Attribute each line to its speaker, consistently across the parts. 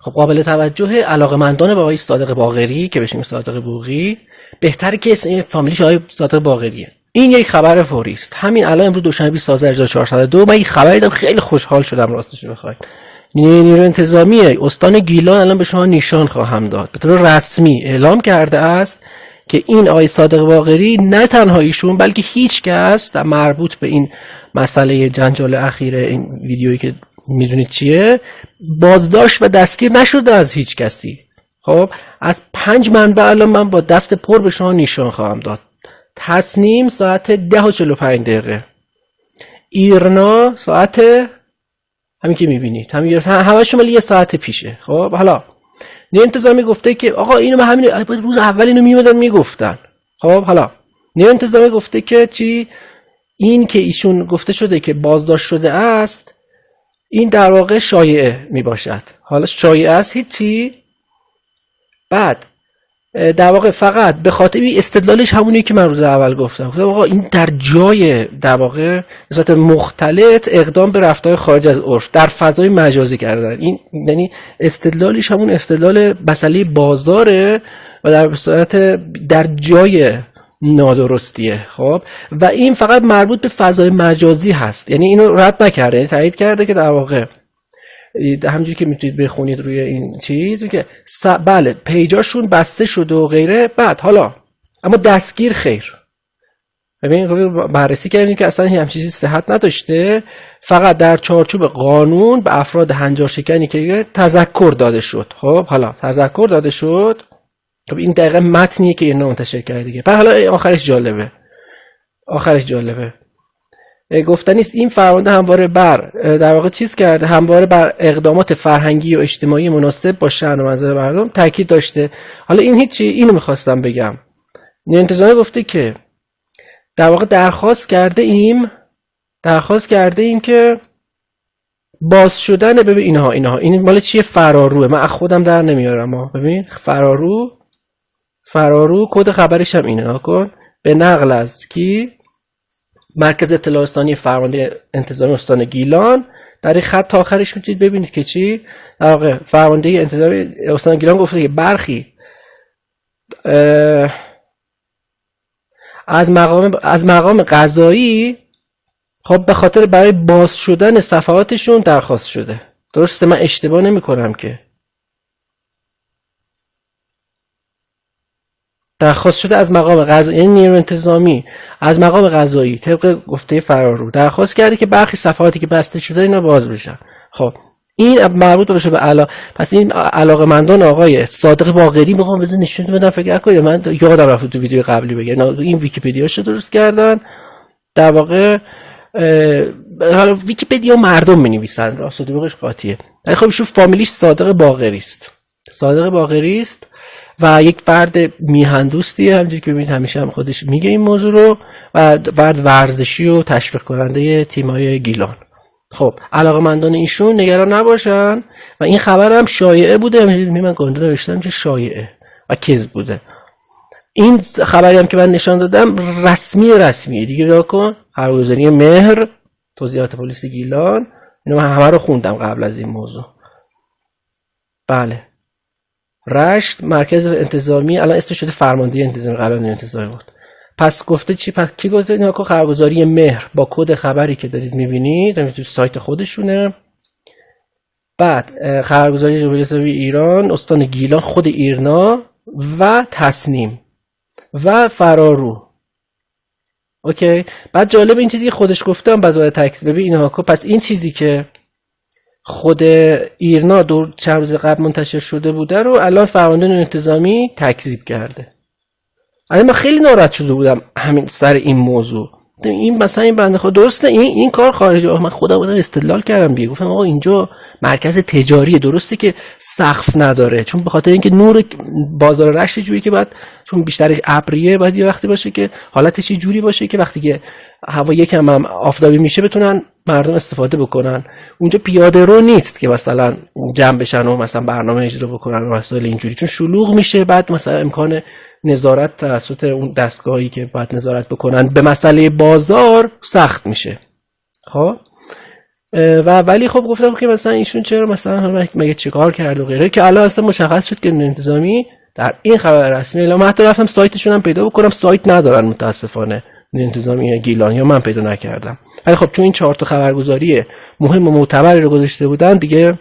Speaker 1: خب قابل توجه علاقه‌مندان به آقای صادق باقری که بهش میگیم صادق بوقی، بهتره که اسم فامیلیش آقای صادق باقریه. این یک خبر فوری است. همین الان امروز دوشنبه 21402 من این خبر دیدم، خیلی خوشحال شدم راستش بخواید. نیروی انتظامی استان گیلان الان به شما نشان خواهم داد. به طور رسمی اعلام کرده است که این آقای صادق باقری نه تنها ایشون بلکه هیچ کس در مربوط به این مسئله جنجال اخیر این ویدیویی که میدونید چیه بازداشت و دستگیر نشده از هیچ کسی. خب از 5 منبع الان من با دست پر به شما نشان خواهم داد. تصنیم ساعت 10:45، ایرنا ساعت همین که میبینید همشون مال 1 ساعت پیشه. خب حالا نیروی انتظامی گفته که آقا اینو من همین روز اول اینو میومدن میگفتن. خب حالا نیروی انتظامی گفته که چی؟ این که ایشون گفته شده که بازداشت شده است این در واقع شایعه میباشد. حالا شایعه است هیچی. بعد در واقع فقط به خاطر استدلالش همونی که من روز اول گفتم آقا این در جای در واقع به صورت مختلط اقدام به رفتار خارج از عرف در فضای مجازی کردن. این یعنی استدلالش همون استدلال مسئله بازاره و در صورت در جای نادرستیه. خب و این فقط مربوط به فضای مجازی هست، یعنی اینو رد نکرده، تایید کرده که در واقع همونجوری که میتونید بخونید روی این چیز که بله پیجاشون بسته شده و غیره. بعد حالا اما دستگیر خیر. ببین بررسی کردیم که اصلا همین چیزی صحت نداشته، فقط در چارچوب قانون به افراد هنجار شکنی که تذکر داده شد. خب حالا تذکر داده شد. خب این دقیقه متنیه که اینا منتشر کرده دیگه. بعد حالا آخرش جالبه گفتنی است این فرمانده همواره بر در واقع چیز کرده، همواره بر اقدامات فرهنگی و اجتماعی مناسب با شأن و منظر مردم تاکید داشته. حالا این هیچی، اینو میخواستم بگم. نیروی انتظامی گفته که در واقع درخواست کرده ایم که باز شدن ببین اینها این مال چیه؟ فراروه. من خودم در نمیارم. ببین فرارو کد خبرش هم اینه. کن به نقل از کی؟ مرکز اطلاع رسانی فرمانده انتظامی استان گیلان. در این خط تا آخرش میتونید ببینید که چی؟ در واقع فرمانده انتظامی استان گیلان گفته که برخی از مقام قضایی خب به خاطر برای باز شدن صفحاتشون درخواست شده. درسته؟ من اشتباه نمی کنم که درخواست شده از مقام قضایی، یعنی نیروی انتظامی از مقام قضایی طبق گفته فرارو درخواست کرده که برخی صفحاتی که بسته شده اینا باز بشن. خب این مربوط بشه به پس این علاقه‌مندان آقای صادق باقری میخوام بزن نشون بدم. فکر کنید من یادم رفت تو ویدیو قبلی بگم این ویکی‌پدیاشو درست کردن. در واقع حالا ویکی‌پدیا مردم می‌نویسن، راست و دروغش قاطیه. ولی خب ایشون فامیلیش صادق باقری است و یک فرد میهندوستیه، همونجوری که ببینید همیشه هم خودش میگه این موضوع رو، و فرد ورزشی و تشویق کننده تیم‌های گیلان. خب علاقه‌مندان ایشون نگران نباشن و این خبر هم شایعه بوده. من گنده نوشتم که شایعه و کذب بوده. این خبری هم که من نشان دادم رسمیه دیگه. نگاه کن، خبرگزاری مهر، توضیحات پلیس گیلان، اینو من همه رو خوندم قبل از این موضوع. بله رشت مرکز انتظامی الان اسمش شده فرمانده انتظامی، قبلا انتظامی بود. پس گفته چی؟ پس کی گفته؟ اینا که خبرگزاری مهر با کد خبری که دارید میبینید همین تو سایت خودشونه. بعد خبرگزاری جمهوری اسلامی ایران استان گیلان، خود ایرنا و تصنیم و فرارو. اوکی. بعد جالب این چیزی که خودش گفتم بعد تکس ببین اینها. پس این چیزی که خود ایرنا چند روز قبل منتشر شده بوده رو الان فرمانده انتظامی تکذیب کرده. الان من خیلی ناراحت شده بودم همین سر این موضوع. این مثلا این بنده خدا درسته این کار خارجی، من خودم استدلال کردم دیگه، گفتم آقا اینجا مرکز تجاری درسته که سقف نداره، چون به خاطر اینکه نور بازار رشت جوری که بعد چون بیشترش ابریه باید یه وقتی باشه که حالتش جوری باشه که وقتی که هوا یکم هم آفتابی میشه بتونن مردم استفاده بکنن. اونجا پیاده رو نیست که مثلا جمع بشن و مثلا برنامه اجرا بکنن و مسائل اینجوری، چون شلوغ میشه. بعد مثلا امکان نظارت توسط اون دستگاهی که باید نظارت بکنن به مسئله بازار سخت میشه. خب و ولی خب گفتم که مثلا ایشون چرا مثلا مگه چیکار کرد و غیره، که الان اصلا مشخص شد که نیروی انتظامی در این خبر رسمی اعلام، من حتی رفتم سایتشون هم پیدا بکنم، سایت ندارن متاسفانه نیروی انتظامی گیلانی، یا من پیدا نکردم. ولی خب چون این 4 تا خبرگزاری مهم و معتبری رو گذاشته بودن دیگه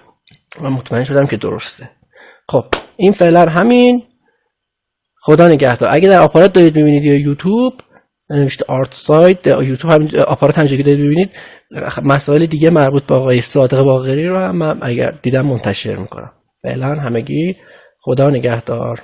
Speaker 1: من مطمئن شدم که درسته. خب این فعلا همین. خدا نگهدار. اگه در آپارات دارید میبینید یا یوتیوب نوشته آرت سایت، یوتیوب هم آپارات همینجوری دارید میبینید، مسائل دیگه مربوط به آقای صادق باقری رو هم اگر دیدم منتشر میکنم. فعلا همگی خدا نگهدار.